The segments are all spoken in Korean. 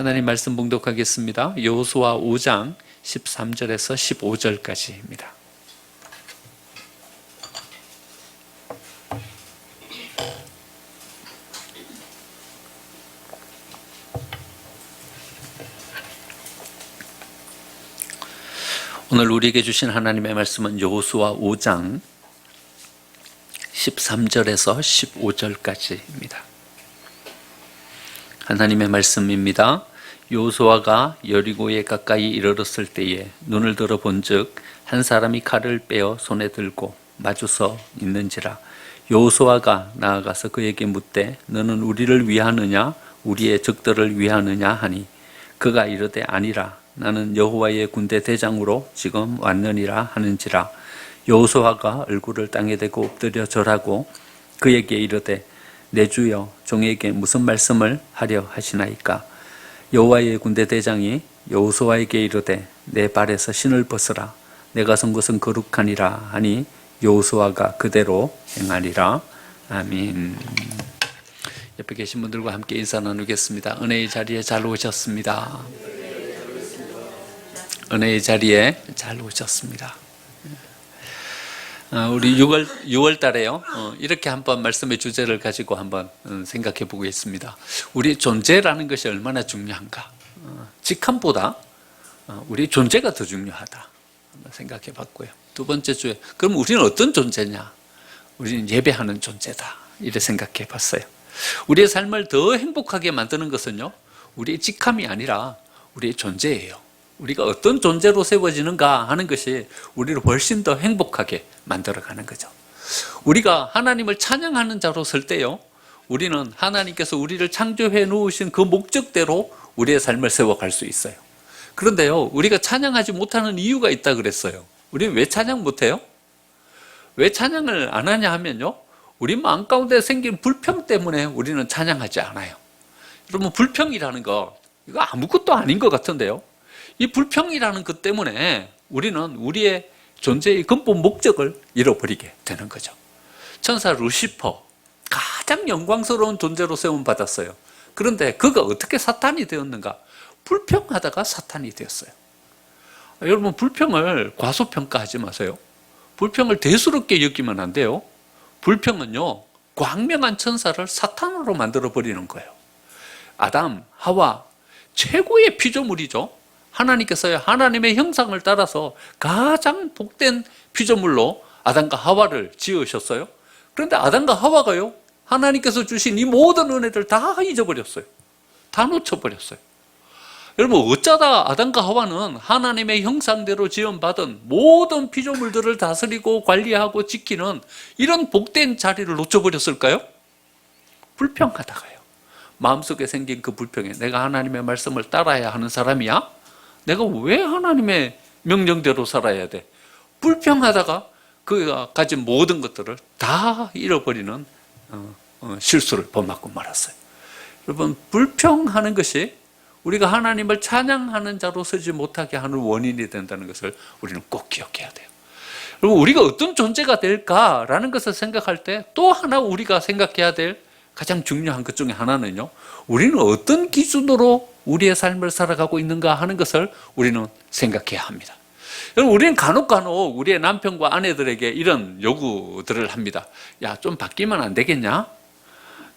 하나님 말씀 봉독하겠습니다. 여호수아 5장 13절에서 15절까지입니다. 오늘 우리에게 주신 하나님의 말씀은 여호수아 5장 13절에서 15절까지입니다. 하나님의 말씀입니다. 여호수아가 여리고에 가까이 이르렀을 때에 눈을 들어 본즉 한 사람이 칼을 빼어 손에 들고 마주서 있는지라. 여호수아가 나아가서 그에게 묻되 너는 우리를 위하느냐 우리의 적들을 위하느냐 하니 그가 이르되 아니라 나는 여호와의 군대 대장으로 지금 왔느니라 하는지라. 여호수아가 얼굴을 땅에 대고 엎드려 절하고 그에게 이르되 내 주여 종에게 무슨 말씀을 하려 하시나이까. 여호와의 군대 대장이 여호수아에게 이르되 내 발에서 신을 벗으라 내가 선 것은 거룩하니라 하니 여호수아가 그대로 행하리라. 아멘. 옆에 계신 분들과 함께 인사 나누겠습니다. 은혜의 자리에 잘 오셨습니다. 은혜의 자리에 잘 오셨습니다. 우리 6월 달에요. 이렇게 한번 말씀의 주제를 가지고 한번 생각해 보겠습니다. 우리 존재라는 것이 얼마나 중요한가. 직함보다 우리 존재가 더 중요하다. 한번 생각해 봤고요. 두 번째 주에 그럼 우리는 어떤 존재냐? 우리는 예배하는 존재다. 이렇게 생각해 봤어요. 우리의 삶을 더 행복하게 만드는 것은요, 우리의 직함이 아니라 우리의 존재예요. 우리가 어떤 존재로 세워지는가 하는 것이 우리를 훨씬 더 행복하게 만들어가는 거죠. 우리가 하나님을 찬양하는 자로 설 때요, 우리는 하나님께서 우리를 창조해 놓으신 그 목적대로 우리의 삶을 세워갈 수 있어요. 그런데요, 우리가 찬양하지 못하는 이유가 있다 그랬어요. 우리는 왜 찬양 못해요? 왜 찬양을 안 하냐 하면요, 우리 마음 가운데 생긴 불평 때문에 우리는 찬양하지 않아요. 여러분, 불평이라는 거 이거 아무것도 아닌 것 같은데요, 이 불평이라는 것 때문에 우리는 우리의 존재의 근본 목적을 잃어버리게 되는 거죠. 천사 루시퍼, 가장 영광스러운 존재로 세움받았어요. 그런데 그가 어떻게 사탄이 되었는가? 불평하다가 사탄이 되었어요. 여러분, 불평을 과소평가하지 마세요. 불평을 대수롭게 여기면 안 돼요. 불평은요, 광명한 천사를 사탄으로 만들어버리는 거예요. 아담, 하와, 최고의 피조물이죠. 하나님께서 하나님의 형상을 따라서 가장 복된 피조물로 아담과 하와를 지으셨어요. 그런데 아담과 하와가요, 하나님께서 주신 이 모든 은혜를 다 잊어버렸어요. 다 놓쳐버렸어요. 여러분, 어쩌다 아담과 하와는 하나님의 형상대로 지음받은 모든 피조물들을 다스리고 관리하고 지키는 이런 복된 자리를 놓쳐버렸을까요? 불평하다가요. 마음속에 생긴 그 불평에 내가 하나님의 말씀을 따라야 하는 사람이야? 내가 왜 하나님의 명령대로 살아야 돼? 불평하다가 그가 가진 모든 것들을 다 잃어버리는 실수를 범하고 말았어요. 여러분, 불평하는 것이 우리가 하나님을 찬양하는 자로 서지 못하게 하는 원인이 된다는 것을 우리는 꼭 기억해야 돼요. 그리고 우리가 어떤 존재가 될까라는 것을 생각할 때 또 하나 우리가 생각해야 될 가장 중요한 것 중에 하나는요, 우리는 어떤 기준으로 우리의 삶을 살아가고 있는가 하는 것을 우리는 생각해야 합니다. 여러분, 우리는 간혹 우리의 남편과 아내들에게 이런 요구들을 합니다. 야, 좀 바뀌면 안 되겠냐?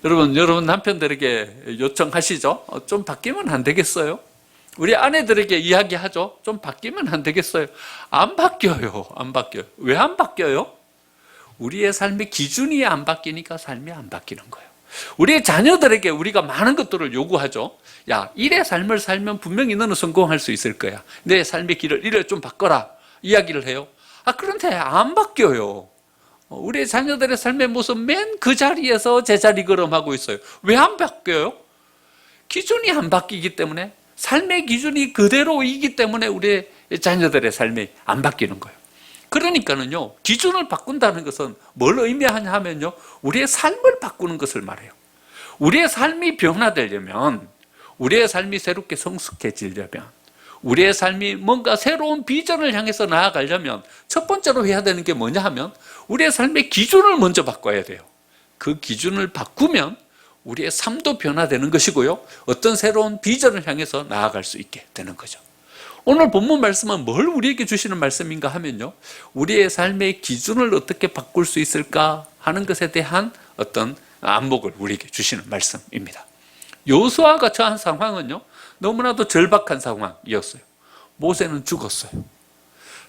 여러분 남편들에게 요청하시죠? 좀 바뀌면 안 되겠어요? 우리 아내들에게 이야기하죠? 좀 바뀌면 안 되겠어요? 안 바뀌어요. 안 바뀌어요. 왜 안 바뀌어요? 우리의 삶의 기준이 안 바뀌니까 삶이 안 바뀌는 거예요. 우리의 자녀들에게 우리가 많은 것들을 요구하죠. 야, 이래 삶을 살면 분명히 너는 성공할 수 있을 거야. 내 삶의 길을 이래 좀 바꿔라. 이야기를 해요. 그런데 안 바뀌어요. 우리의 자녀들의 삶의 모습 맨 그 자리에서 제자리 걸음하고 있어요. 왜 안 바뀌어요? 기준이 안 바뀌기 때문에, 삶의 기준이 그대로이기 때문에 우리의 자녀들의 삶이 안 바뀌는 거예요. 그러니까는요, 기준을 바꾼다는 것은 뭘 의미하냐 하면요, 우리의 삶을 바꾸는 것을 말해요. 우리의 삶이 변화되려면, 우리의 삶이 새롭게 성숙해지려면, 우리의 삶이 뭔가 새로운 비전을 향해서 나아가려면 첫 번째로 해야 되는 게 뭐냐 하면 우리의 삶의 기준을 먼저 바꿔야 돼요. 그 기준을 바꾸면 우리의 삶도 변화되는 것이고요. 어떤 새로운 비전을 향해서 나아갈 수 있게 되는 거죠. 오늘 본문 말씀은 뭘 우리에게 주시는 말씀인가 하면요, 우리의 삶의 기준을 어떻게 바꿀 수 있을까 하는 것에 대한 어떤 안목을 우리에게 주시는 말씀입니다. 여호수아가 처한 상황은요, 너무나도 절박한 상황이었어요. 모세는 죽었어요.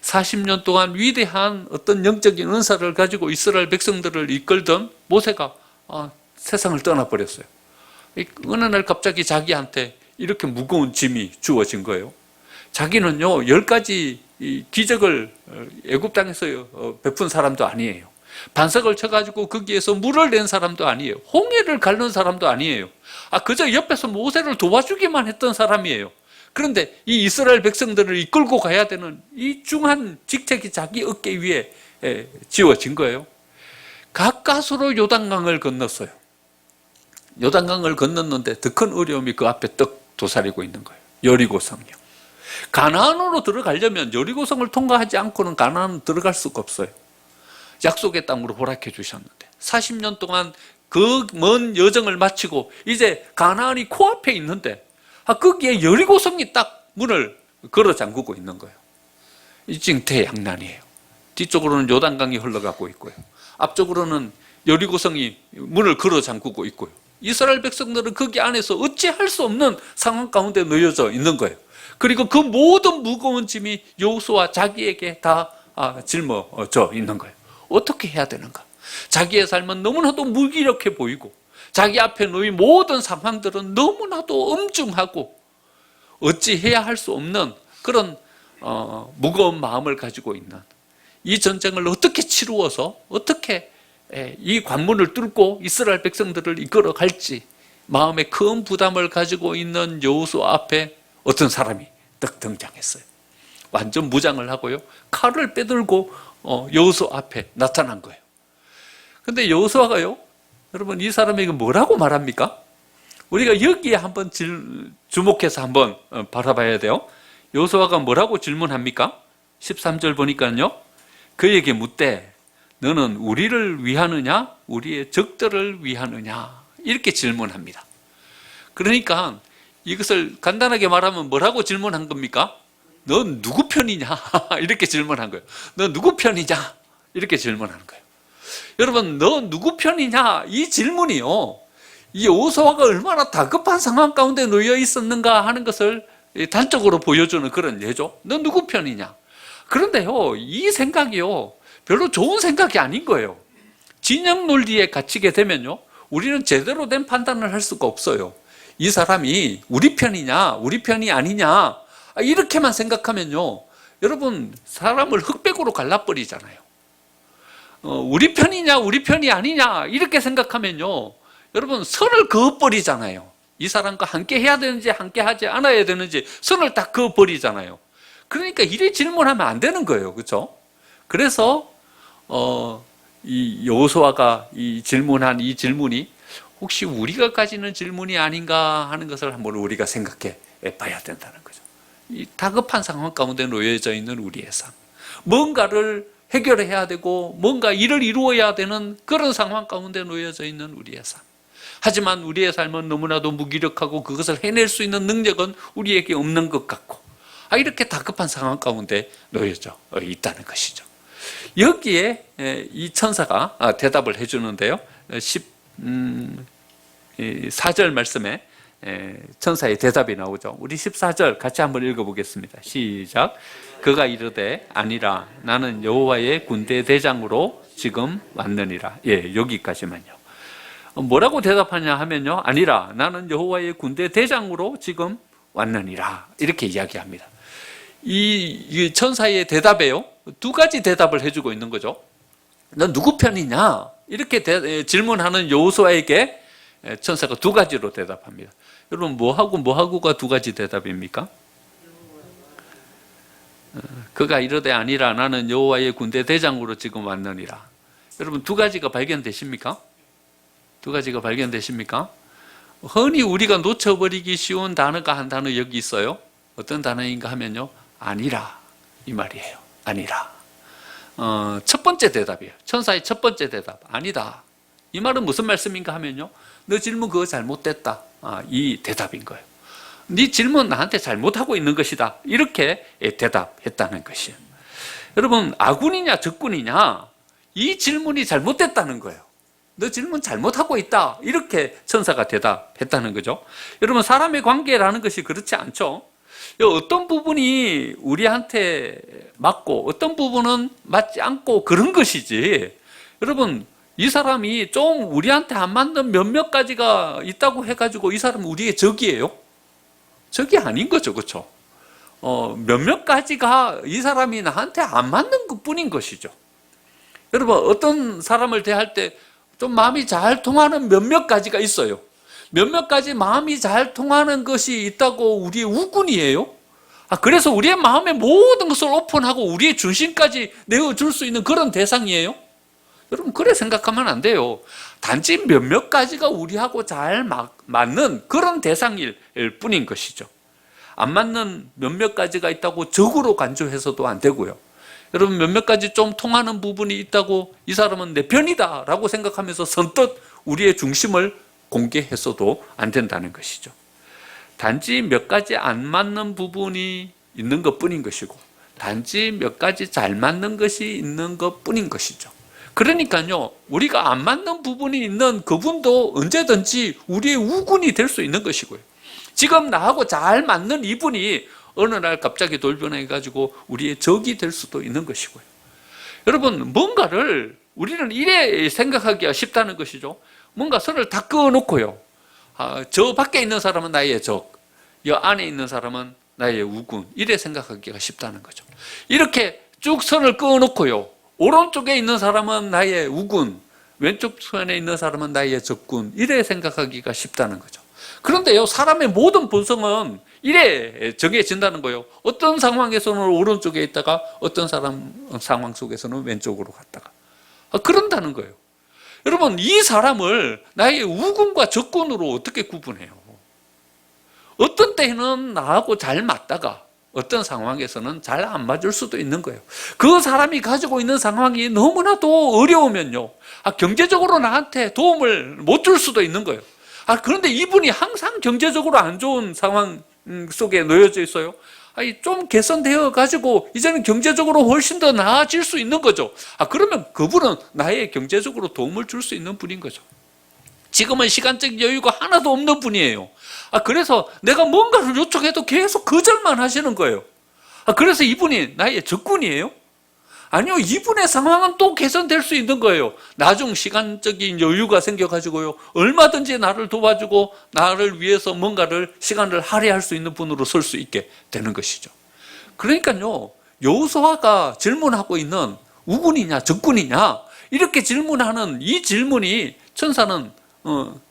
40년 동안 위대한 어떤 영적인 은사를 가지고 이스라엘 백성들을 이끌던 모세가 세상을 떠나버렸어요. 어느 날 갑자기 자기한테 이렇게 무거운 짐이 주어진 거예요. 자기는요, 10가지 기적을 애굽 땅에서 베푼 사람도 아니에요. 반석을 쳐가지고 거기에서 물을 낸 사람도 아니에요. 홍해를 가른 사람도 아니에요. 그저 옆에서 모세를 도와주기만 했던 사람이에요. 그런데 이 이스라엘 백성들을 이끌고 가야 되는 이 중한 직책이 자기 어깨 위에 지워진 거예요. 가까스로 요단강을 건넜어요. 요단강을 건넜는데 더 큰 어려움이 그 앞에 떡 도사리고 있는 거예요. 여리고성이요. 가나안으로 들어가려면 여리고성을 통과하지 않고는 가나안으로 들어갈 수가 없어요. 약속의 땅으로 허락해 주셨는데 40년 동안 그 먼 여정을 마치고 이제 가나안이 코앞에 있는데 거기에 여리고성이 딱 문을 걸어 잠그고 있는 거예요. 이 징태양난이에요. 뒤쪽으로는 요단강이 흘러가고 있고요. 앞쪽으로는 여리고성이 문을 걸어 잠그고 있고요. 이스라엘 백성들은 거기 안에서 어찌할 수 없는 상황 가운데 놓여져 있는 거예요. 그리고 그 모든 무거운 짐이 여호수아 자기에게 다 짊어져 있는 거예요. 어떻게 해야 되는가? 자기의 삶은 너무나도 무기력해 보이고 자기 앞에 놓인 모든 상황들은 너무나도 엄중하고 어찌해야 할 수 없는 그런 무거운 마음을 가지고 있는 이 전쟁을 어떻게 치루어서 어떻게 이 관문을 뚫고 이스라엘 백성들을 이끌어 갈지 마음에 큰 부담을 가지고 있는 여호수아 앞에 어떤 사람이 딱 등장했어요. 완전 무장을 하고요, 칼을 빼들고 여호수아 앞에 나타난 거예요. 근데 여호수아가요, 여러분 이 사람에게 뭐라고 말합니까? 우리가 여기에 한번 주목해서 한번 바라봐야 돼요. 여호수아가 뭐라고 질문합니까? 13절 보니까요, 그에게 묻되 너는 우리를 위하느냐 우리의 적들을 위하느냐 이렇게 질문합니다. 그러니까 이것을 간단하게 말하면 뭐라고 질문한 겁니까? 넌 누구 편이냐 이렇게 질문한 거예요. 너 누구 편이냐 이렇게 질문하는 거예요. 여러분, 너 누구 편이냐 이 질문이요, 이 여호수아가 얼마나 다급한 상황 가운데 놓여 있었는가 하는 것을 단적으로 보여주는 그런 예죠. 너 누구 편이냐. 그런데요, 이 생각이요 별로 좋은 생각이 아닌 거예요. 진영 논리에 갇히게 되면요, 우리는 제대로 된 판단을 할 수가 없어요. 이 사람이 우리 편이냐 우리 편이 아니냐 이렇게만 생각하면요, 여러분 사람을 흑백으로 갈라버리잖아요. 우리 편이냐 우리 편이 아니냐 이렇게 생각하면요, 여러분 선을 그어버리잖아요. 이 사람과 함께 해야 되는지 함께 하지 않아야 되는지 선을 딱 그어버리잖아요. 그러니까 이래 질문하면 안 되는 거예요. 그렇죠? 그래서 이 여호수아가 이 질문한 이 질문이 혹시 우리가 가지는 질문이 아닌가 하는 것을 한번 우리가 생각해 봐야 된다는 거죠. 이 다급한 상황 가운데 놓여져 있는 우리의 삶, 뭔가를 해결해야 되고 뭔가 일을 이루어야 되는 그런 상황 가운데 놓여져 있는 우리의 삶. 하지만 우리의 삶은 너무나도 무기력하고 그것을 해낼 수 있는 능력은 우리에게 없는 것 같고 이렇게 다급한 상황 가운데 놓여져 있다는 것이죠. 여기에 이 천사가 대답을 해주는데요, 14절 말씀에 천사의 대답이 나오죠. 우리 14절 같이 한번 읽어보겠습니다. 시작. 그가 이르되 아니라 나는 여호와의 군대 대장으로 지금 왔느니라. 여기까지만요. 뭐라고 대답하냐 하면요, 아니라 나는 여호와의 군대 대장으로 지금 왔느니라 이렇게 이야기합니다. 이 천사의 대답에요, 두 가지 대답을 해주고 있는 거죠. 넌 누구 편이냐 이렇게 질문하는 여호수아에게 천사가 두 가지로 대답합니다. 여러분 뭐하고가 두 가지 대답입니까? 그가 이르되 아니라 나는 여호와의 군대 대장으로 지금 왔느니라. 여러분 두 가지가 발견되십니까? 두 가지가 발견되십니까? 흔히 우리가 놓쳐버리기 쉬운 단어가 한 단어 여기 있어요. 어떤 단어인가 하면요, 아니라 이 말이에요. 아니라. 첫 번째 대답이에요. 천사의 첫 번째 대답, 아니다. 이 말은 무슨 말씀인가 하면요, 너 질문 그거 잘못됐다. 이 대답인 거예요. 네 질문 나한테 잘못하고 있는 것이다. 이렇게 대답했다는 것이에요. 여러분, 아군이냐 적군이냐, 이 질문이 잘못됐다는 거예요. 너 질문 잘못하고 있다. 이렇게 천사가 대답했다는 거죠. 여러분, 사람의 관계라는 것이 그렇지 않죠. 어떤 부분이 우리한테 맞고 어떤 부분은 맞지 않고 그런 것이지, 여러분, 이 사람이 좀 우리한테 안 맞는 몇몇 가지가 있다고 해가지고 이 사람은 우리의 적이에요? 적이 아닌 거죠. 그렇죠? 몇몇 가지가 이 사람이 나한테 안 맞는 것 뿐인 것이죠. 여러분, 어떤 사람을 대할 때 좀 마음이 잘 통하는 몇몇 가지가 있어요. 몇몇 가지 마음이 잘 통하는 것이 있다고 우리의 우군이에요? 그래서 우리의 마음의 모든 것을 오픈하고 우리의 중심까지 내어줄 수 있는 그런 대상이에요? 여러분, 그래 생각하면 안 돼요. 단지 몇몇 가지가 우리하고 잘 맞는 그런 대상일 뿐인 것이죠. 안 맞는 몇몇 가지가 있다고 적으로 간주해서도 안 되고요. 여러분, 몇몇 가지 좀 통하는 부분이 있다고 이 사람은 내 편이다 라고 생각하면서 선뜻 우리의 중심을 공개해서도 안 된다는 것이죠. 단지 몇 가지 안 맞는 부분이 있는 것 뿐인 것이고, 단지 몇 가지 잘 맞는 것이 있는 것 뿐인 것이죠. 그러니까요, 우리가 안 맞는 부분이 있는 그분도 언제든지 우리의 우군이 될 수 있는 것이고요. 지금 나하고 잘 맞는 이분이 어느 날 갑자기 돌변해가지고 우리의 적이 될 수도 있는 것이고요. 여러분, 뭔가를 우리는 이래 생각하기가 쉽다는 것이죠. 뭔가 선을 다 그어놓고요, 저 밖에 있는 사람은 나의 적, 이 안에 있는 사람은 나의 우군, 이래 생각하기가 쉽다는 거죠. 이렇게 쭉 선을 그어놓고요, 오른쪽에 있는 사람은 나의 우군, 왼쪽 편에 있는 사람은 나의 적군, 이래 생각하기가 쉽다는 거죠. 그런데요, 사람의 모든 본성은 이래 정해진다는 거예요. 어떤 상황에서는 오른쪽에 있다가 어떤 상황 속에서는 왼쪽으로 갔다가 그런다는 거예요. 여러분, 이 사람을 나의 우군과 적군으로 어떻게 구분해요? 어떤 때는 나하고 잘 맞다가 어떤 상황에서는 잘 안 맞을 수도 있는 거예요. 그 사람이 가지고 있는 상황이 너무나도 어려우면요, 경제적으로 나한테 도움을 못 줄 수도 있는 거예요. 그런데 이분이 항상 경제적으로 안 좋은 상황 속에 놓여져 있어요. 좀 개선되어 가지고 이제는 경제적으로 훨씬 더 나아질 수 있는 거죠. 그러면 그분은 나의 경제적으로 도움을 줄 수 있는 분인 거죠. 지금은 시간적 여유가 하나도 없는 분이에요. 그래서 내가 뭔가를 요청해도 계속 거절만 하시는 거예요. 그래서 이분이 나의 적군이에요? 아니요, 이분의 상황은 또 개선될 수 있는 거예요. 나중 시간적인 여유가 생겨가지고요, 얼마든지 나를 도와주고 나를 위해서 뭔가를 시간을 할애할 수 있는 분으로 설 수 있게 되는 것이죠. 그러니까요, 여호수아가 질문하고 있는 우군이냐 적군이냐 이렇게 질문하는 이 질문이 천사는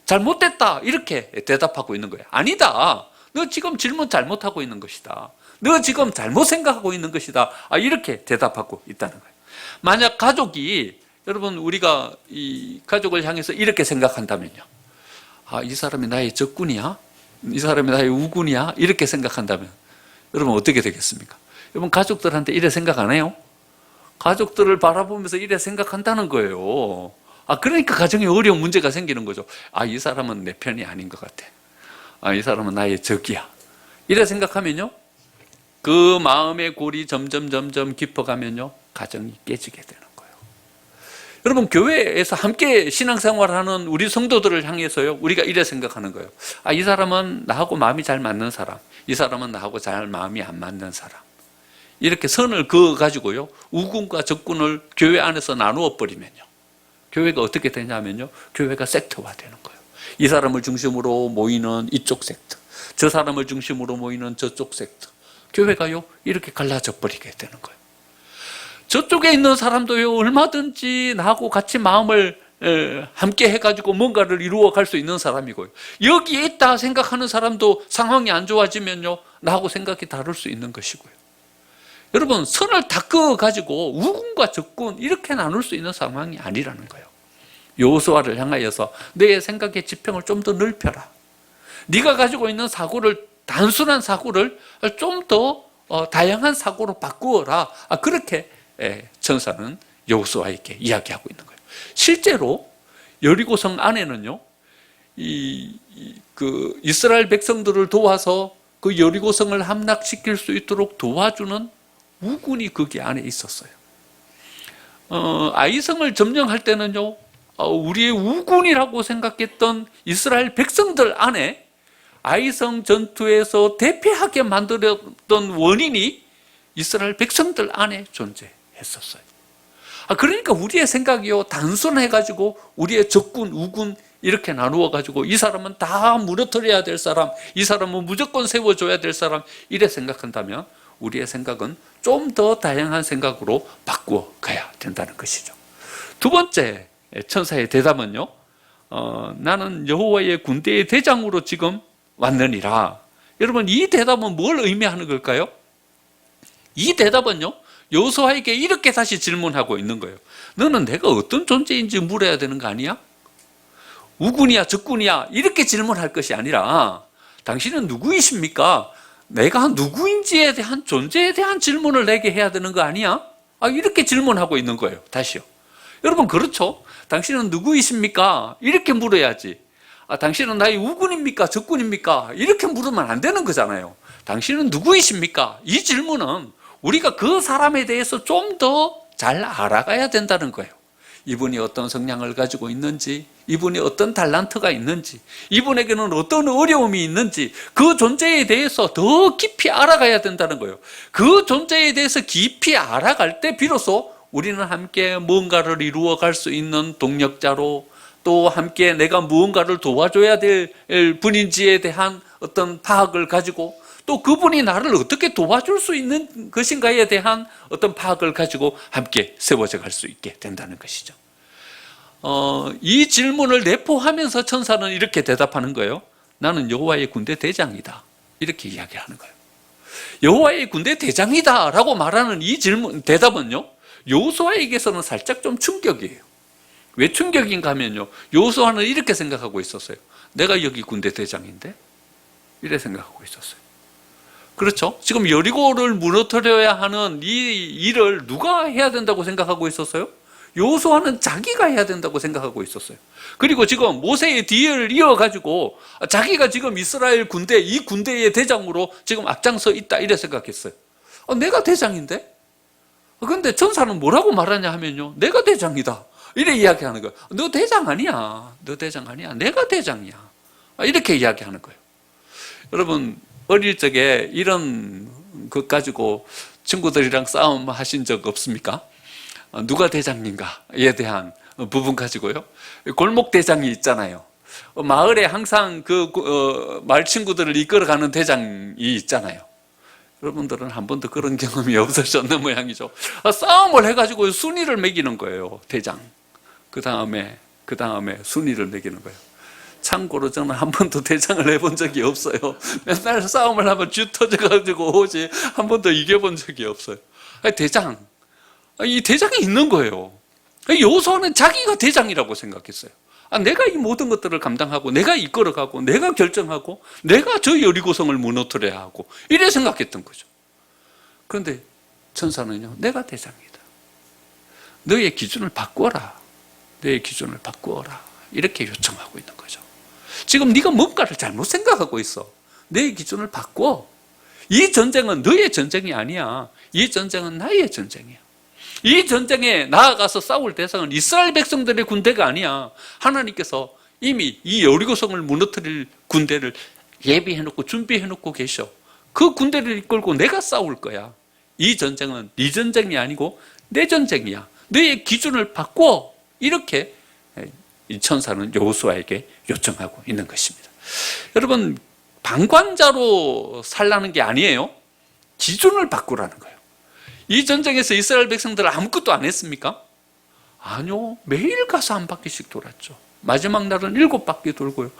잘못됐다 이렇게 대답하고 있는 거예요. 아니다, 너 지금 질문 잘못하고 있는 것이다. 너 지금 잘못 생각하고 있는 것이다. 이렇게 대답하고 있다는 거예요. 만약 가족이, 여러분, 우리가 이 가족을 향해서 이렇게 생각한다면요, 이 사람이 나의 적군이야? 이 사람이 나의 우군이야? 이렇게 생각한다면 여러분 어떻게 되겠습니까? 여러분, 가족들한테 이래 생각 안 해요? 가족들을 바라보면서 이래 생각한다는 거예요. 그러니까 가정에 어려운 문제가 생기는 거죠. 이 사람은 내 편이 아닌 것 같아. 이 사람은 나의 적이야. 이래 생각하면요, 그 마음의 골이 점점 깊어가면요, 가정이 깨지게 되는 거예요. 여러분, 교회에서 함께 신앙생활하는 우리 성도들을 향해서요, 우리가 이래 생각하는 거예요. 이 사람은 나하고 마음이 잘 맞는 사람, 이 사람은 나하고 잘 마음이 안 맞는 사람. 이렇게 선을 그어가지고요, 우군과 적군을 교회 안에서 나누어 버리면요, 교회가 어떻게 되냐면요, 교회가 섹터화되는 거예요. 이 사람을 중심으로 모이는 이쪽 섹터, 저 사람을 중심으로 모이는 저쪽 섹터. 교회가요, 이렇게 갈라져 버리게 되는 거예요. 저쪽에 있는 사람도요, 얼마든지 나하고 같이 마음을 함께 해가지고 뭔가를 이루어 갈 수 있는 사람이고요, 여기에 있다 생각하는 사람도 상황이 안 좋아지면요, 나하고 생각이 다를 수 있는 것이고요. 여러분, 선을 다 그어가지고 우군과 적군 이렇게 나눌 수 있는 상황이 아니라는 거예요. 여호수아를 향하여서 내 생각의 지평을 좀 더 넓혀라. 네가 가지고 있는 사고를, 단순한 사고를 좀 더 다양한 사고로 바꾸어라. 그렇게 천사는 여호수아에게 이야기하고 있는 거예요. 실제로 여리고성 안에는요, 그 이스라엘 백성들을 도와서 그 여리고성을 함락시킬 수 있도록 도와주는 우군이 거기 안에 있었어요. 아이성을 점령할 때는요, 우리의 우군이라고 생각했던 이스라엘 백성들 안에 아이성 전투에서 대패하게 만들었던 원인이 이스라엘 백성들 안에 존재했었어요. 그러니까 우리의 생각이요, 단순해가지고 우리의 적군, 우군 이렇게 나누어가지고 이 사람은 다 무너뜨려야 될 사람, 이 사람은 무조건 세워줘야 될 사람, 이래 생각한다면 우리의 생각은 좀 더 다양한 생각으로 바꾸어 가야 된다는 것이죠. 두 번째 천사의 대답은요, 나는 여호와의 군대의 대장으로 지금 왔느니라. 여러분, 이 대답은 뭘 의미하는 걸까요? 이 대답은요, 여호수아에게 이렇게 다시 질문하고 있는 거예요. 너는 내가 어떤 존재인지 물어야 되는 거 아니야? 우군이야 적군이야 이렇게 질문할 것이 아니라 당신은 누구이십니까? 내가 누구인지에 대한 존재에 대한 질문을 내게 해야 되는 거 아니야? 이렇게 질문하고 있는 거예요. 다시요. 여러분, 그렇죠? 당신은 누구이십니까? 이렇게 물어야지. 당신은 나의 우군입니까? 적군입니까? 이렇게 물으면 안 되는 거잖아요. 당신은 누구이십니까? 이 질문은 우리가 그 사람에 대해서 좀 더 잘 알아가야 된다는 거예요. 이분이 어떤 성향을 가지고 있는지, 이분이 어떤 달란트가 있는지, 이분에게는 어떤 어려움이 있는지, 그 존재에 대해서 더 깊이 알아가야 된다는 거예요. 그 존재에 대해서 깊이 알아갈 때 비로소 우리는 함께 뭔가를 이루어 갈 수 있는 동력자로, 또 함께 내가 무언가를 도와줘야 될 분인지에 대한 어떤 파악을 가지고, 또 그분이 나를 어떻게 도와줄 수 있는 것인가에 대한 어떤 파악을 가지고 함께 세워져 갈 수 있게 된다는 것이죠. 이 질문을 내포하면서 천사는 이렇게 대답하는 거예요. 나는 여호와의 군대 대장이다. 이렇게 이야기하는 거예요. 여호와의 군대 대장이다 라고 말하는 이 대답은요, 여호수아에게서는 살짝 좀 충격이에요. 왜 충격인가 하면요, 여호수아는 이렇게 생각하고 있었어요. 내가 여기 군대 대장인데? 이래 생각하고 있었어요. 그렇죠? 지금 여리고를 무너뜨려야 하는 이 일을 누가 해야 된다고 생각하고 있었어요? 여호수아는 자기가 해야 된다고 생각하고 있었어요. 그리고 지금 모세의 뒤를 이어가지고 자기가 지금 이스라엘 군대, 이 군대의 대장으로 지금 앞장서 있다 이래 생각했어요. 내가 대장인데? 그런데 천사는 뭐라고 말하냐 하면요, 내가 대장이다 이래 이야기하는 거예요. 너 대장 아니야. 너 대장 아니야. 내가 대장이야. 이렇게 이야기하는 거예요. 여러분, 어릴 적에 이런 것 가지고 친구들이랑 싸움 하신 적 없습니까? 누가 대장인가에 대한 부분 가지고요. 골목 대장이 있잖아요. 마을에 항상 마을 친구들을 이끌어가는 대장이 있잖아요. 여러분들은 한 번도 그런 경험이 없으셨는 모양이죠. 싸움을 해가지고 순위를 매기는 거예요, 대장. 그 다음에 순위를 매기는 거예요. 참고로 저는 한 번도 대장을 해본 적이 없어요. 맨날 싸움을 하면 쥐 터져가지고 오지 한 번도 이겨본 적이 없어요. 대장, 이 대장이 있는 거예요. 여호수아는 자기가 대장이라고 생각했어요. 내가 이 모든 것들을 감당하고 내가 이끌어가고 내가 결정하고 내가 저 여리고성을 무너뜨려야 하고 이래 생각했던 거죠. 그런데 천사는요, 내가 대장이다. 너의 기준을 바꿔라. 너의 기준을 바꾸어라. 이렇게 요청하고 있는 거죠. 지금 네가 뭔가를 잘못 생각하고 있어. 내 기준을 바꿔. 이 전쟁은 너의 전쟁이 아니야. 이 전쟁은 나의 전쟁이야. 이 전쟁에 나아가서 싸울 대상은 이스라엘 백성들의 군대가 아니야. 하나님께서 이미 이 여리고성을 무너뜨릴 군대를 예비해놓고 준비해놓고 계셔. 그 군대를 이끌고 내가 싸울 거야. 이 전쟁은 네 전쟁이 아니고 내 전쟁이야. 너의 기준을 바꿔. 이렇게 이 천사는 여호수아에게 요청하고 있는 것입니다. 여러분, 방관자로 살라는 게 아니에요. 기준을 바꾸라는 거예요. 이 전쟁에서 이스라엘 백성들은 아무것도 안 했습니까? 아니요. 매일 가서 한 바퀴씩 돌았죠. 마지막 날은 7바퀴 돌고요.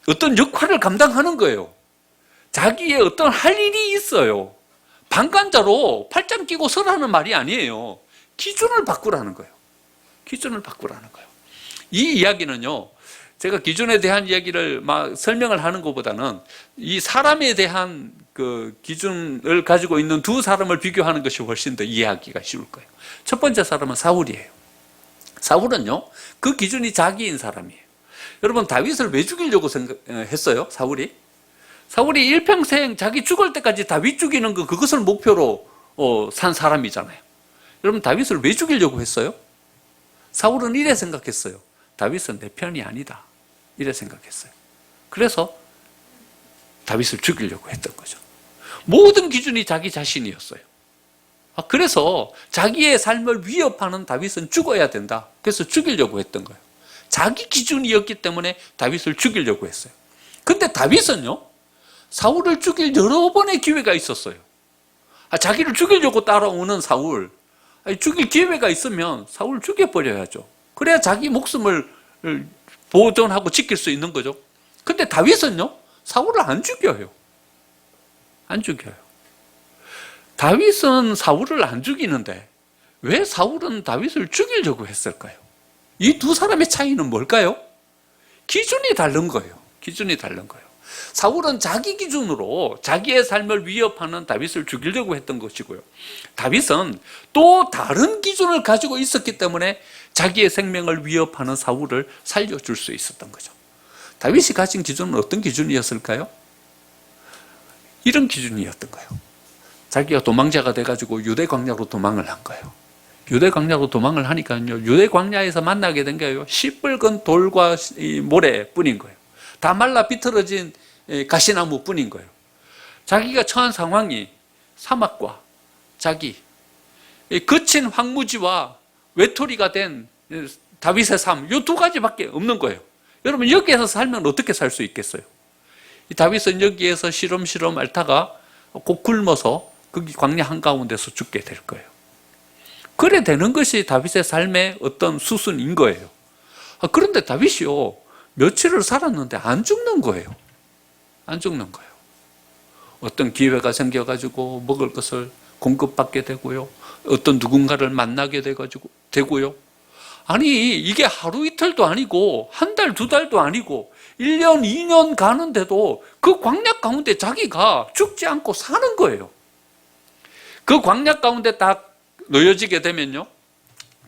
어떤 역할을 감당하는 거예요. 자기의 어떤 할 일이 있어요. 방관자로 팔짱 끼고 서라는 말이 아니에요. 기준을 바꾸라는 거예요. 기준을 바꾸라는 거예요. 이 이야기는요, 제가 기준에 대한 이야기를 막 설명을 하는 것보다는 이 사람에 대한 그 기준을 가지고 있는 두 사람을 비교하는 것이 훨씬 더 이해하기가 쉬울 거예요. 첫 번째 사람은 사울이에요. 사울은요, 그 기준이 자기인 사람이에요. 여러분, 다윗을 왜 죽이려고 했어요? 사울이 일평생 자기 죽을 때까지 다윗 죽이는 그것을 목표로 산 사람이잖아요. 여러분, 다윗을 왜 죽이려고 했어요? 사울은 이래 생각했어요. 다윗은 내 편이 아니다. 이래 생각했어요. 그래서 다윗을 죽이려고 했던 거죠. 모든 기준이 자기 자신이었어요. 그래서 자기의 삶을 위협하는 다윗은 죽어야 된다. 그래서 죽이려고 했던 거예요. 자기 기준이었기 때문에 다윗을 죽이려고 했어요. 근데 다윗은요, 사울을 죽일 여러 번의 기회가 있었어요. 자기를 죽이려고 따라오는 사울, 죽일 기회가 있으면 사울을 죽여버려야죠. 그래야 자기 목숨을 보존하고 지킬 수 있는 거죠. 근데 다윗은요, 사울을 안 죽여요. 안 죽여요. 다윗은 사울을 안 죽이는데 왜 사울은 다윗을 죽이려고 했을까요? 이 두 사람의 차이는 뭘까요? 기준이 다른 거예요. 기준이 다른 거예요. 사울은 자기 기준으로 자기의 삶을 위협하는 다윗을 죽이려고 했던 것이고요. 다윗은 또 다른 기준을 가지고 있었기 때문에 자기의 생명을 위협하는 사울을 살려줄 수 있었던 거죠. 다윗이 가진 기준은 어떤 기준이었을까요? 이런 기준이었던 거예요. 자기가 도망자가 돼가지고 유대 광야로 도망을 한 거예요. 유대 광야로 도망을 하니까요, 유대 광야에서 만나게 된 거예요. 시뻘건 돌과 모래뿐인 거예요. 다 말라 비틀어진 가시나무뿐인 거예요. 자기가 처한 상황이 사막과 자기 거친 황무지와 외톨이가 된 다윗의 삶, 이 두 가지밖에 없는 거예요. 여러분, 여기에서 살면 어떻게 살 수 있겠어요? 이 다윗은 여기에서 시름시름 앓다가 곧 굶어서 거기 광야 한가운데서 죽게 될 거예요. 그래 되는 것이 다윗의 삶의 어떤 수순인 거예요. 그런데 다윗이요, 며칠을 살았는데 안 죽는 거예요. 안 죽는 거예요. 어떤 기회가 생겨가지고 먹을 것을 공급받게 되고요. 어떤 누군가를 만나게 되고요. 아니, 이게 하루 이틀도 아니고 한 달, 두 달도 아니고 1년, 2년 가는데도 그 광야 가운데 자기가 죽지 않고 사는 거예요. 그 광야 가운데 딱 놓여지게 되면요,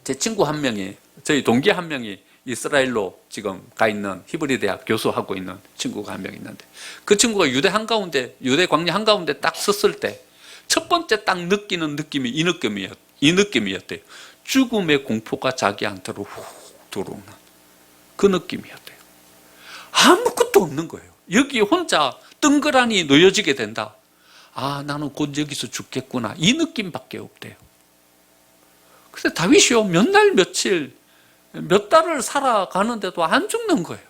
제 친구 한 명이, 저희 동기 한 명이 이스라엘로 지금 가 있는 히브리 대학 교수하고 있는 친구가 한 명 있는데, 그 친구가 유대 광야 한가운데 딱 섰을 때 첫 번째 딱 느끼는 느낌이 이 느낌이었대요. 죽음의 공포가 자기한테로 훅 들어오는 그 느낌이었대요. 아무것도 없는 거예요. 여기 혼자 뜬그라니 놓여지게 된다. 나는 곧 여기서 죽겠구나, 이 느낌밖에 없대요. 그래서 다윗이요, 몇 날 며칠 몇 달을 살아가는데도 안 죽는 거예요.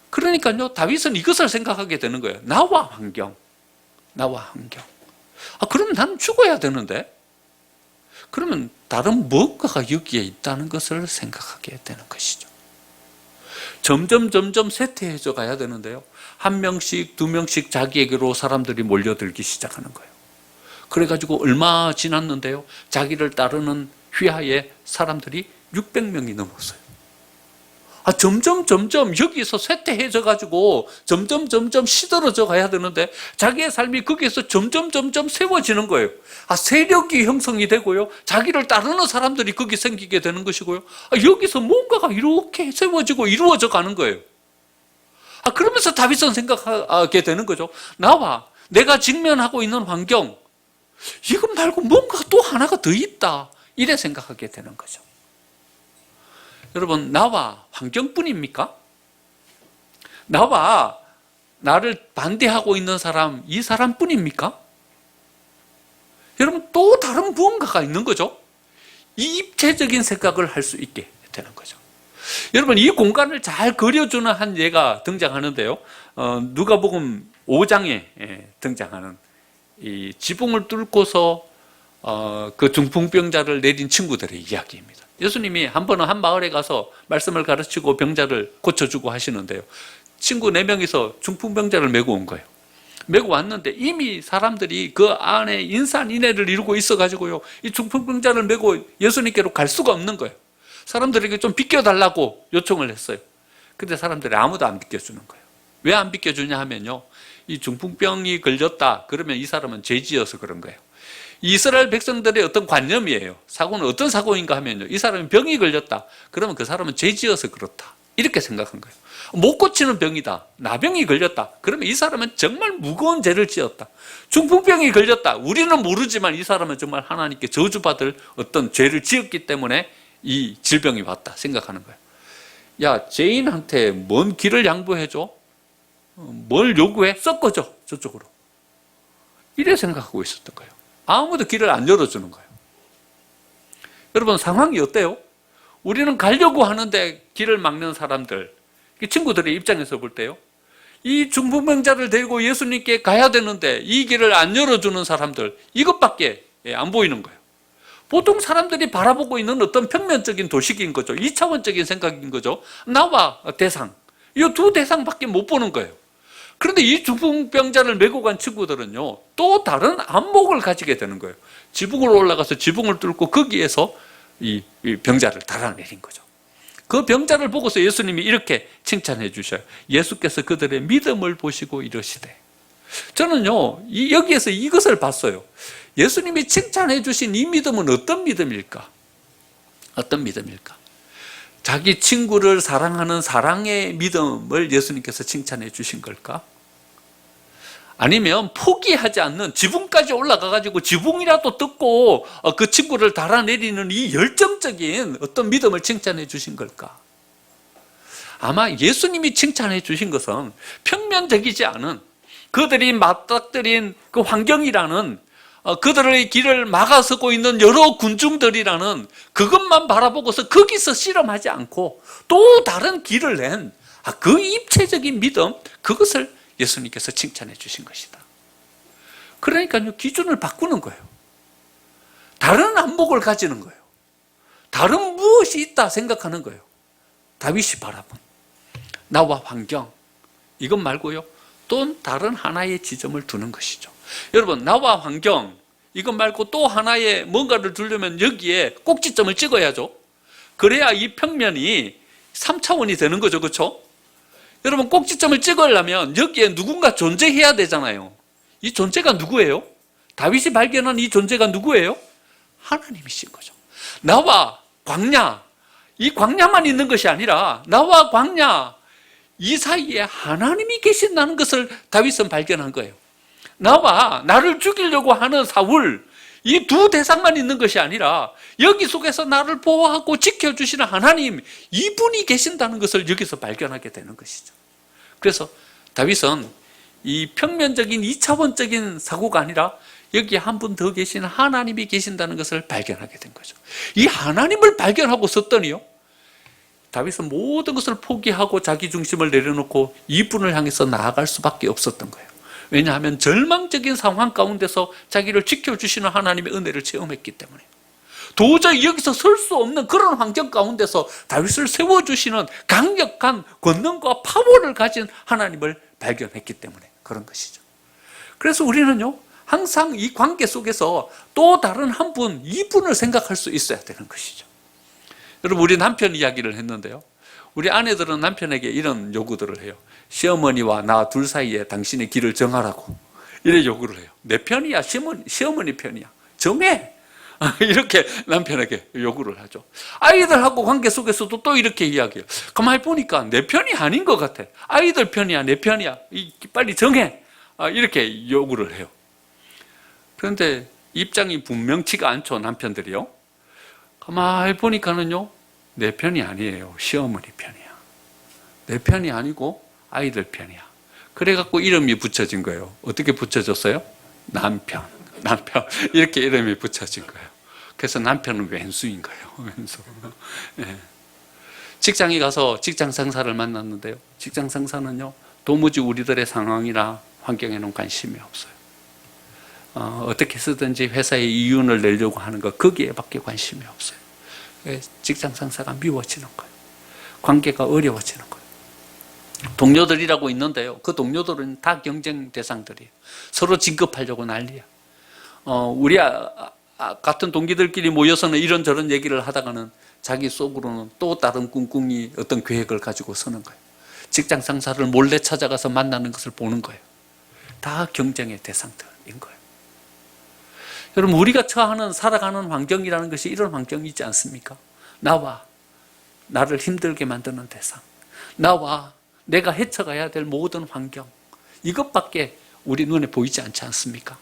그러니까요, 다윗은 이것을 생각하게 되는 거예요. 나와 환경. 그럼 나는 죽어야 되는데? 그러면 다른 무언가가 여기에 있다는 것을 생각하게 되는 것이죠. 점점 쇠퇴해져 가야 되는데요, 한 명씩 두 명씩 자기에게로 사람들이 몰려들기 시작하는 거예요. 그래가지고 얼마 지났는데요, 자기를 따르는 휘하의 사람들이 600명이 넘었어요. 점점 여기서 쇠퇴해져 가지고 점점 시들어져 가야 되는데 자기의 삶이 거기에서 점점 세워지는 거예요. 세력이 형성이 되고요, 자기를 따르는 사람들이 거기 생기게 되는 것이고요, 여기서 뭔가가 이렇게 세워지고 이루어져 가는 거예요. 그러면서 다윗은 생각하게 되는 거죠. 나와 내가 직면하고 있는 환경, 이것 말고 뭔가 또 하나가 더 있다, 이래 생각하게 되는 거죠. 여러분, 나와 환경뿐입니까? 나와 나를 반대하고 있는 사람, 이 사람뿐입니까? 여러분, 또 다른 무언가가 있는 거죠. 이 입체적인 생각을 할 수 있게 되는 거죠. 여러분, 이 공간을 잘 그려주는 한 예가 등장하는데요, 누가복음 5장에 등장하는 이 지붕을 뚫고서 그 중풍병자를 내린 친구들의 이야기입니다. 예수님이 한 번은 한 마을에 가서 말씀을 가르치고 병자를 고쳐주고 하시는데요, 친구 4명이서 중풍병자를 메고 온 거예요. 메고 왔는데 이미 사람들이 그 안에 인산인해를 이루고 있어가지고요, 이 중풍병자를 메고 예수님께로 갈 수가 없는 거예요. 사람들에게 좀 비켜달라고 요청을 했어요. 근데 사람들이 아무도 안 비켜주는 거예요. 왜 안 비켜주냐 하면요, 이 중풍병이 걸렸다 그러면 이 사람은 죄지어서 그런 거예요. 이스라엘 백성들의 어떤 관념이에요. 사고는 어떤 사고인가 하면요, 이 사람이 병이 걸렸다 그러면 그 사람은 죄지어서 그렇다, 이렇게 생각한 거예요. 못 고치는 병이다. 나병이 걸렸다. 그러면 이 사람은 정말 무거운 죄를 지었다. 중풍병이 걸렸다. 우리는 모르지만 이 사람은 정말 하나님께 저주받을 어떤 죄를 지었기 때문에 이 질병이 왔다 생각하는 거예요. 야, 죄인한테 뭔 길을 양보해줘? 뭘 요구해? 섞어줘, 저쪽으로. 이래 생각하고 있었던 거예요. 아무도 길을 안 열어주는 거예요. 여러분, 상황이 어때요? 우리는 가려고 하는데 길을 막는 사람들, 친구들의 입장에서 볼 때요, 이 중풍병자를 데리고 예수님께 가야 되는데 이 길을 안 열어주는 사람들, 이것밖에 안 보이는 거예요. 보통 사람들이 바라보고 있는 어떤 평면적인 도식인 거죠. 2차원적인 생각인 거죠. 나와 대상, 이 두 대상밖에 못 보는 거예요. 그런데 이 중풍병자를 메고 간 친구들은요, 또 다른 안목을 가지게 되는 거예요. 지붕으로 올라가서 지붕을 뚫고 거기에서 이 병자를 달아내린 거죠. 그 병자를 보고서 예수님이 이렇게 칭찬해 주셔요. 예수께서 그들의 믿음을 보시고 이러시되. 저는요, 여기에서 이것을 봤어요. 예수님이 칭찬해 주신 이 믿음은 어떤 믿음일까? 어떤 믿음일까? 자기 친구를 사랑하는 사랑의 믿음을 예수님께서 칭찬해 주신 걸까? 아니면 포기하지 않는, 지붕까지 올라가가지고 지붕이라도 뜯고 그 친구를 달아내리는 이 열정적인 어떤 믿음을 칭찬해 주신 걸까? 아마 예수님이 칭찬해 주신 것은 평면적이지 않은, 그들이 맞닥뜨린 그 환경이라는, 그들의 길을 막아서고 있는 여러 군중들이라는 그것만 바라보고서 거기서 실험하지 않고 또 다른 길을 낸 그 입체적인 믿음, 그것을 예수님께서 칭찬해 주신 것이다. 그러니까요, 기준을 바꾸는 거예요. 다른 안목을 가지는 거예요. 다른 무엇이 있다 생각하는 거예요. 다윗이 바라본 나와 환경, 이것 말고요, 또 다른 하나의 지점을 두는 것이죠. 여러분, 나와 환경, 이것 말고 또 하나의 뭔가를 두려면 여기에 꼭지점을 찍어야죠. 그래야 이 평면이 3차원이 되는 거죠. 그렇죠? 여러분, 꼭지점을 찍으려면 여기에 누군가 존재해야 되잖아요. 이 존재가 누구예요? 다윗이 발견한 이 존재가 누구예요? 하나님이신 거죠. 나와 광야, 이 광야만 있는 것이 아니라 나와 광야, 이 사이에 하나님이 계신다는 것을 다윗은 발견한 거예요. 나와 나를 죽이려고 하는 사울, 이 두 대상만 있는 것이 아니라 여기 속에서 나를 보호하고 지켜주시는 하나님, 이분이 계신다는 것을 여기서 발견하게 되는 것이죠. 그래서 다윗은 이 평면적인 2차원적인 사고가 아니라 여기에 한 분 더 계신 하나님이 계신다는 것을 발견하게 된 거죠. 이 하나님을 발견하고 썼더니요, 다윗은 모든 것을 포기하고 자기 중심을 내려놓고 이분을 향해서 나아갈 수밖에 없었던 거예요. 왜냐하면 절망적인 상황 가운데서 자기를 지켜주시는 하나님의 은혜를 체험했기 때문에, 도저히 여기서 설 수 없는 그런 환경 가운데서 다윗을 세워주시는 강력한 권능과 파워를 가진 하나님을 발견했기 때문에 그런 것이죠. 그래서 우리는요, 항상 이 관계 속에서 또 다른 한 분, 이분을 생각할 수 있어야 되는 것이죠. 여러분, 우리 남편 이야기를 했는데요, 우리 아내들은 남편에게 이런 요구들을 해요. 시어머니와 나 둘 사이에 당신의 길을 정하라고 이래 요구를 해요. 내 편이야, 시어머니 편이야, 정해. 이렇게 남편에게 요구를 하죠. 아이들하고 관계 속에서도 또 이렇게 이야기해요. 가만히 보니까 내 편이 아닌 것 같아. 아이들 편이야, 내 편이야, 빨리 정해. 이렇게 요구를 해요. 그런데 입장이 분명치가 않죠, 남편들이요. 가만히 보니까는요, 내 편이 아니에요. 시어머니 편이야. 내 편이 아니고 아이들 편이야. 그래갖고 이름이 붙여진 거예요. 어떻게 붙여졌어요? 남편. 이렇게 이름이 붙여진 거예요. 그래서 남편은 왼수인 거예요. 왼수. 네. 직장에 가서 직장 상사를 만났는데요, 직장 상사는요, 도무지 우리들의 상황이나 환경에는 관심이 없어요. 어떻게 쓰든지 회사에 이윤을 내려고 하는 것, 거기에밖에 관심이 없어요. 직장 상사가 미워지는 거예요. 관계가 어려워지는 거예요. 동료들이라고 있는데요, 그 동료들은 다 경쟁 대상들이에요. 서로 진급하려고 난리야. 우리 같은 동기들끼리 모여서는 이런저런 얘기를 하다가는 자기 속으로는 또 다른 꿍꿍이 어떤 계획을 가지고 서는 거예요. 직장 상사를 몰래 찾아가서 만나는 것을 보는 거예요. 다 경쟁의 대상들인 거예요. 여러분, 우리가 처하는 살아가는 환경이라는 것이 이런 환경이지 않습니까? 나와 나를 힘들게 만드는 대상, 나와 내가 헤쳐가야 될 모든 환경, 이것밖에 우리 눈에 보이지 않지 않습니까?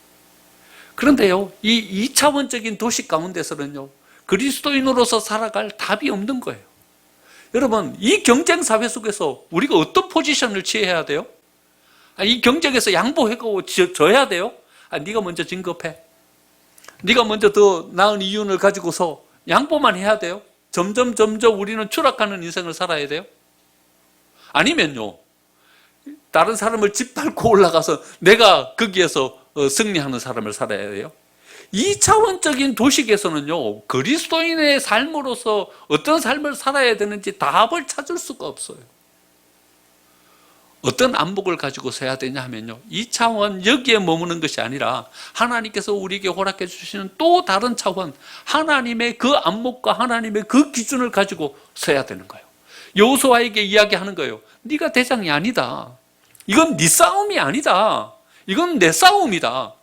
그런데요, 이 2차원적인 도시 가운데서는요, 그리스도인으로서 살아갈 답이 없는 거예요. 여러분, 이 경쟁 사회 속에서 우리가 어떤 포지션을 취해야 돼요? 이 경쟁에서 양보하고 져야 돼요? 네가 먼저 진급해. 네가 먼저 더 나은 이윤을 가지고서 양보만 해야 돼요? 점점 우리는 추락하는 인생을 살아야 돼요? 아니면요, 다른 사람을 짓밟고 올라가서 내가 거기에서 승리하는 사람을 살아야 돼요? 2차원적인 도식에서는요, 그리스도인의 삶으로서 어떤 삶을 살아야 되는지 답을 찾을 수가 없어요. 어떤 안목을 가지고 서야 되냐 하면요, 2차원 여기에 머무는 것이 아니라 하나님께서 우리에게 허락해 주시는 또 다른 차원, 하나님의 그 안목과 하나님의 그 기준을 가지고 서야 되는 거예요. 여호수아에게 이야기하는 거예요. 네가 대장이 아니다. 이건 네 싸움이 아니다. 이건 내 싸움이다.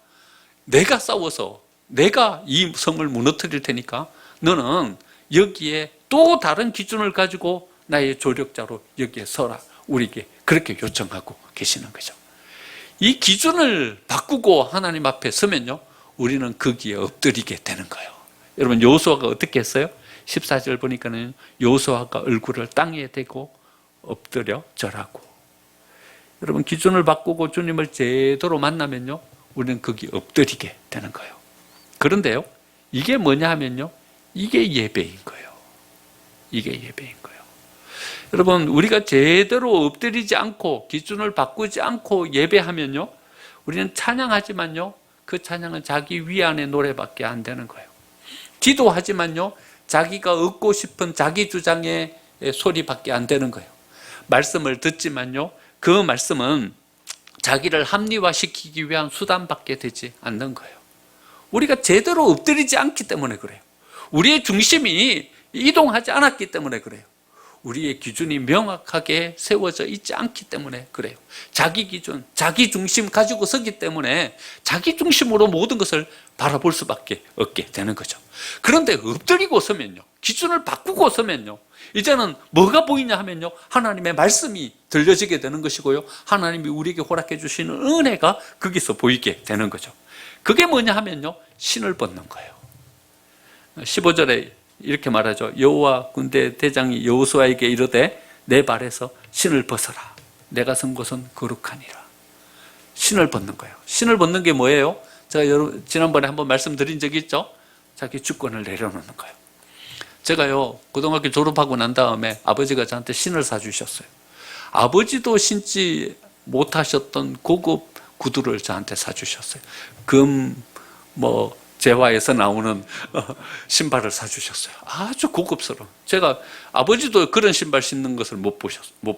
내가 싸워서 내가 이 성을 무너뜨릴 테니까 너는 여기에 또 다른 기준을 가지고 나의 조력자로 여기에 서라. 우리에게 그렇게 요청하고 계시는 거죠. 이 기준을 바꾸고 하나님 앞에 서면요, 우리는 거기에 엎드리게 되는 거예요. 여러분, 여호수아가 어떻게 했어요? 14절 보니까는 여호수아가 얼굴을 땅에 대고 엎드려 절하고. 여러분, 기준을 바꾸고 주님을 제대로 만나면요, 우리는 거기 엎드리게 되는 거예요. 그런데요, 이게 뭐냐 하면요, 이게 예배인 거예요. 이게 예배인 거예요. 여러분, 우리가 제대로 엎드리지 않고 기준을 바꾸지 않고 예배하면요, 우리는 찬양하지만요, 그 찬양은 자기 위안의 노래밖에 안 되는 거예요. 기도하지만요, 자기가 얻고 싶은 자기 주장의 소리밖에 안 되는 거예요. 말씀을 듣지만요, 그 말씀은 자기를 합리화시키기 위한 수단밖에 되지 않는 거예요. 우리가 제대로 엎드리지 않기 때문에 그래요. 우리의 중심이 이동하지 않았기 때문에 그래요. 우리의 기준이 명확하게 세워져 있지 않기 때문에 그래요. 자기 기준, 자기 중심 가지고 서기 때문에 자기 중심으로 모든 것을 바라볼 수밖에 없게 되는 거죠. 그런데 엎드리고 서면요, 기준을 바꾸고 서면요, 이제는 뭐가 보이냐 하면요, 하나님의 말씀이 들려지게 되는 것이고요, 하나님이 우리에게 허락해 주시는 은혜가 거기서 보이게 되는 거죠. 그게 뭐냐 하면요, 신을 벗는 거예요. 15절에 이렇게 말하죠. 여호와 군대 대장이 여호수아에게 이르되 내 발에서 신을 벗어라. 내가 선 곳은 거룩하니라. 신을 벗는 거예요. 신을 벗는 게 뭐예요? 제가 지난번에 한번 말씀드린 적이 있죠. 자기 주권을 내려놓는 거예요. 제가요, 고등학교 졸업하고 난 다음에 아버지가 저한테 신을 사주셨어요. 아버지도 신지 못하셨던 고급 구두를 저한테 사주셨어요. 재화에서 나오는 신발을 사주셨어요. 아주 고급스러운. 제가 아버지도 그런 신발 신는 것을 못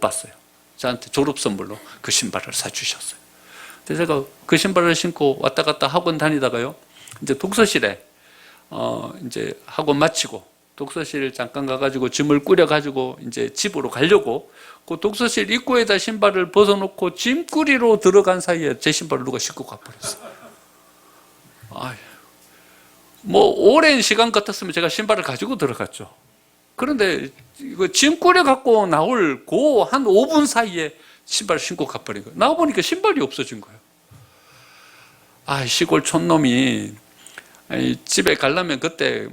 봤어요. 저한테 졸업 선물로 그 신발을 사주셨어요. 그래서 제가 그 신발을 신고 왔다 갔다 학원 다니다가요, 이제 독서실에 이제 학원 마치고 독서실 잠깐 가가지고 짐을 꾸려가지고 이제 집으로 가려고 그 독서실 입구에다 신발을 벗어놓고 짐꾸리로 들어간 사이에 제 신발을 누가 신고 가버렸어요. 오랜 시간 같았으면 제가 신발을 가지고 들어갔죠. 그런데 이거 짐 꾸려 갖고 나올 한 5분 사이에 신발을 신고 가버린 거예요. 나와보니까 신발이 없어진 거예요. 시골 촌놈이 집에 가려면 그때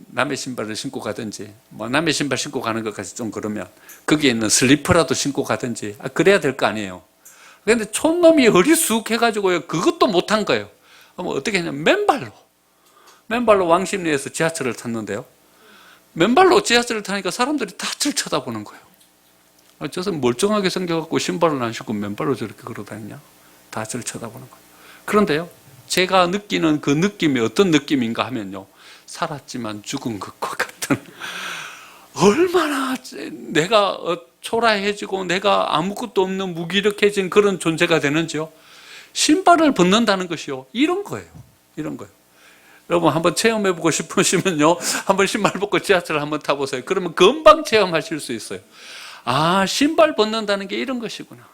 남의 신발을 신고 가든지, 남의 신발 신고 가는 것까지 좀 그러면 거기에 있는 슬리퍼라도 신고 가든지, 그래야 될 거 아니에요. 그런데 촌놈이 어리숙해가지고요, 그것도 못한 거예요. 어떻게 했냐면 맨발로 왕십리에서 지하철을 탔는데요, 맨발로 지하철을 타니까 사람들이 다 저를 쳐다보는 거예요. 저 사람 멀쩡하게 생겨갖고 신발을 안 신고 맨발로 저렇게 걸어다니냐? 다 저를 쳐다보는 거예요. 그런데요, 제가 느끼는 그 느낌이 어떤 느낌인가 하면요, 살았지만 죽은 것과 같은, 얼마나 내가 초라해지고 내가 아무것도 없는 무기력해진 그런 존재가 되는지요. 신발을 벗는다는 것이요, 이런 거예요. 이런 거예요. 여러분, 한번 체험해보고 싶으시면요, 한번 신발 벗고 지하철을 한번 타보세요. 그러면 금방 체험하실 수 있어요. 신발 벗는다는 게 이런 것이구나.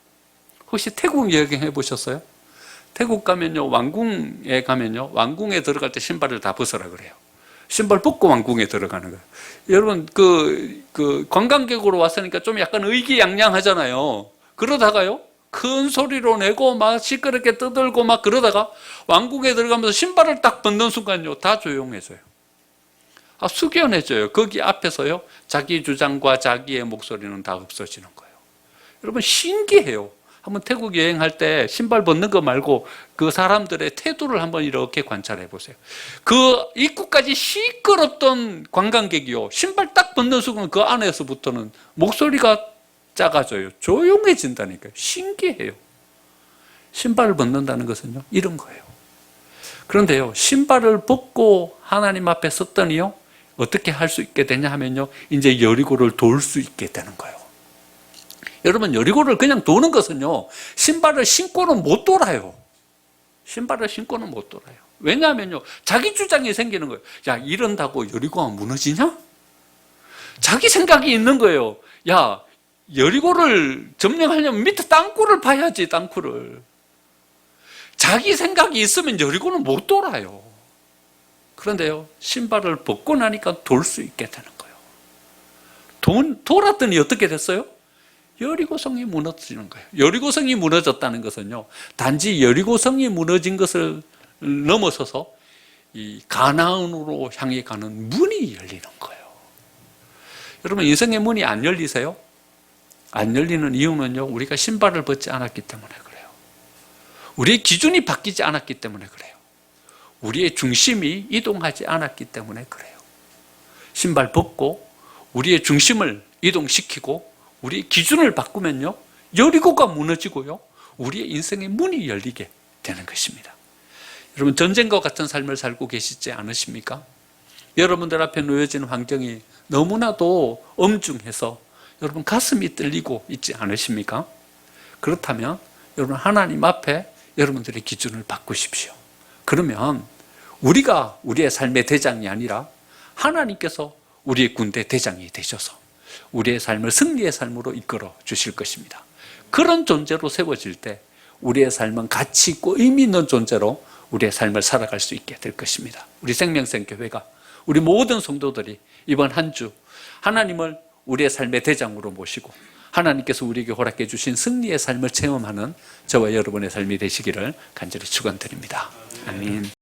혹시 태국 여행해 보셨어요? 태국 가면요, 왕궁에 가면요, 왕궁에 들어갈 때 신발을 다 벗으라 그래요. 신발 벗고 왕궁에 들어가는 거예요. 여러분, 관광객으로 왔으니까 좀 약간 의기양양하잖아요. 그러다가요, 큰 소리로 내고 막 시끄럽게 떠들고 막 그러다가 왕궁에 들어가면서 신발을 딱 벗는 순간요, 다 조용해져요. 숙연해져요. 거기 앞에서요, 자기 주장과 자기의 목소리는 다 없어지는 거예요. 여러분, 신기해요. 한번 태국 여행할 때 신발 벗는 거 말고 그 사람들의 태도를 한번 이렇게 관찰해 보세요. 그 입구까지 시끄럽던 관광객이요, 신발 딱 벗는 순간 그 안에서부터는 목소리가 작아져요. 조용해진다니까요. 신기해요. 신발을 벗는다는 것은요, 이런 거예요. 그런데요, 신발을 벗고 하나님 앞에 섰더니요, 어떻게 할 수 있게 되냐 하면요, 이제 여리고를 돌 수 있게 되는 거예요. 여러분, 여리고를 그냥 도는 것은요, 신발을 신고는 못 돌아요. 신발을 신고는 못 돌아요. 왜냐하면요, 자기 주장이 생기는 거예요. 야, 이런다고 여리고가 무너지냐? 자기 생각이 있는 거예요. 야, 여리고를 점령하려면 밑에 땅굴을 파야지, 땅굴을. 자기 생각이 있으면 여리고는 못 돌아요. 그런데요, 신발을 벗고 나니까 돌 수 있게 되는 거예요. 돌았더니 어떻게 됐어요? 여리고성이 무너지는 거예요. 여리고성이 무너졌다는 것은요, 단지 여리고성이 무너진 것을 넘어서서 이 가나안으로 향해 가는 문이 열리는 거예요. 여러분, 인생의 문이 안 열리세요? 안 열리는 이유는요, 우리가 신발을 벗지 않았기 때문에 그래요. 우리의 기준이 바뀌지 않았기 때문에 그래요. 우리의 중심이 이동하지 않았기 때문에 그래요. 신발 벗고 우리의 중심을 이동시키고 우리의 기준을 바꾸면요, 여리고가 무너지고요, 우리의 인생의 문이 열리게 되는 것입니다. 여러분, 전쟁과 같은 삶을 살고 계시지 않으십니까? 여러분들 앞에 놓여진 환경이 너무나도 엄중해서 여러분 가슴이 떨리고 있지 않으십니까? 그렇다면 여러분, 하나님 앞에 여러분들의 기준을 바꾸십시오. 그러면 우리가 우리의 삶의 대장이 아니라 하나님께서 우리의 군대 대장이 되셔서 우리의 삶을 승리의 삶으로 이끌어 주실 것입니다. 그런 존재로 세워질 때 우리의 삶은 가치 있고 의미 있는 존재로 우리의 삶을 살아갈 수 있게 될 것입니다. 우리 생명샘교회가, 우리 모든 성도들이 이번 한 주 하나님을 우리의 삶의 대장으로 모시고 하나님께서 우리에게 허락해 주신 승리의 삶을 체험하는 저와 여러분의 삶이 되시기를 간절히 축원드립니다. 아멘.